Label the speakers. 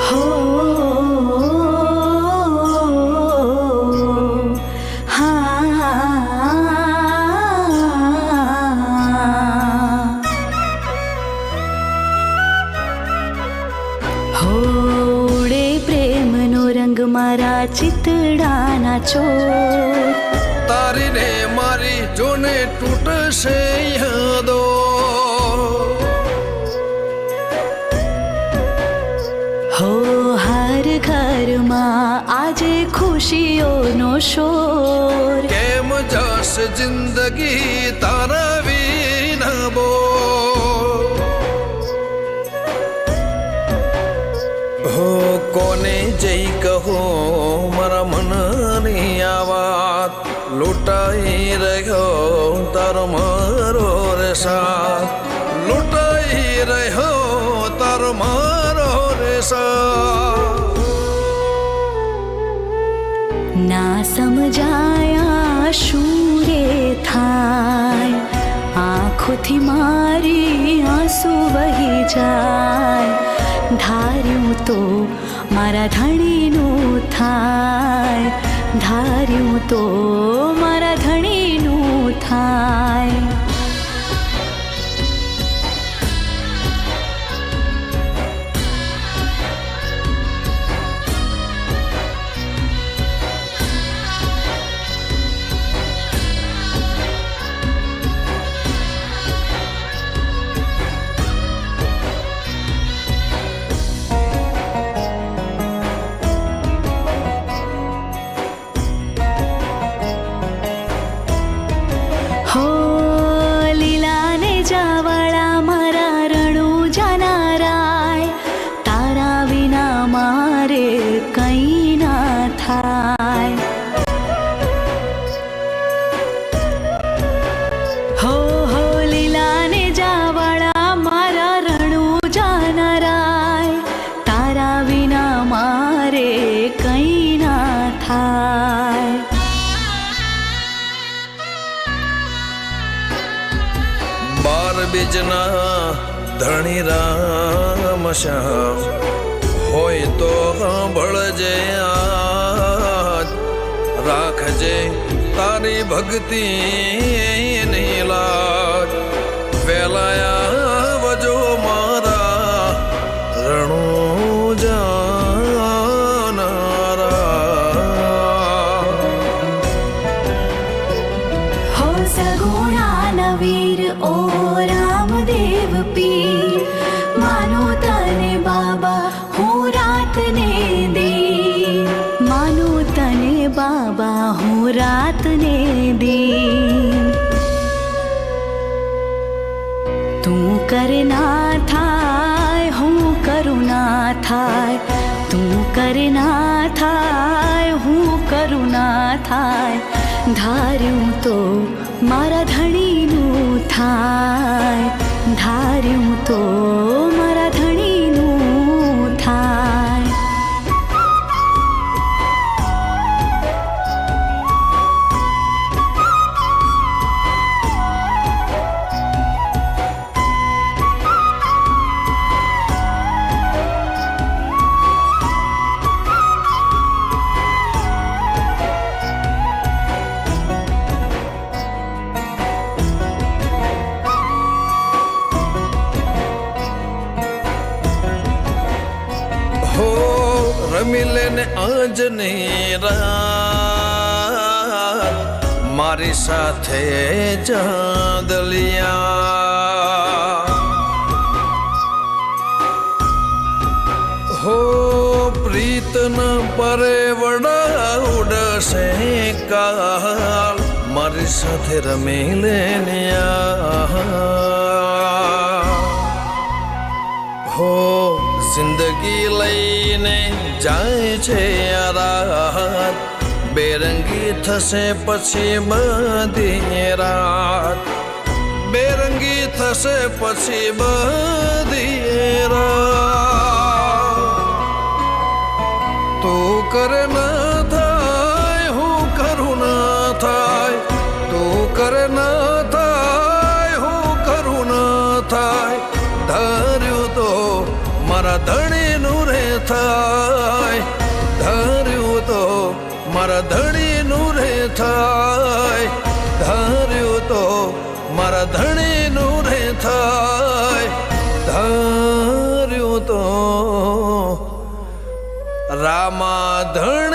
Speaker 1: हो હોડે પ્રેમનો રંગ મારા ચિતડાના ચોર
Speaker 2: તારી ને મારી જોને તૂટશે યાદો
Speaker 1: હો હર ઘરમાં આજે ખુશીઓનો શોર
Speaker 2: કેમ જશે જિંદગી તારા વિના બોલ હો કોને જઈ કહો મારા મનની આ વાત લૂંટાઈ રહ્યો તારો મારો રે સાથ લૂંટાઈ રહ્યો તારો મારો રે સાથ
Speaker 1: ના સમજાયા શું રે થાય આંખોથી મારી આંસુ વહી જાય ધાર્યું તો મારા ધણીનું થાય ધાર્યું તો મારા ધણીનું થાય હો લીલાને જાવાળા મારા રણુ જાનારાય તારા વિના મારે કંઈ ના થાય હો હો લીલાને જાવાળા મારા રણુ જાનારાય તારા વિના મારે કંઈ ના થાય
Speaker 2: બાર બીજના ધણી રામ શ્યામ હોય તો સાંભળજે આજ રાખજે તારી ભક્તિ લાજ વેલાયા વજો મારા રણુ જાનારા
Speaker 1: હો સગુણા વીર ઓ રામદેવ પીર માનો તને બાબા હું રાતને દે માનો તને બાબા હું રાતને દે તું કરના થાય હું કરું ના થાય તું કરના થાય હું કરું ના થાય ધાર્યું તો મારા ધણીનું થાય ધાર્યું તો મારા ધણીનું થાય
Speaker 2: હો રમી લેને આજની રાત મારી સાથે ચાંદલિયા હો પ્રીતના પરે વડા ઉડશે કાલ મારી સાથે રમી લેને હો જિંદગી લઈને જાય છે રાત બેરંગી થશે પછી બધી રાત બેરંગી થશે પછી બધી રાત તું કરે ના થાય હું કરું ના થાય તું કરે ના થાય હું કરું ના થાય ધાર્યું તો મારા ધણીનું રે થાય મારા ધણીનું રે થાય, ધાર્યું તો મારા ધણીનું રે થાય, ધાર્યું તો રામા ધણ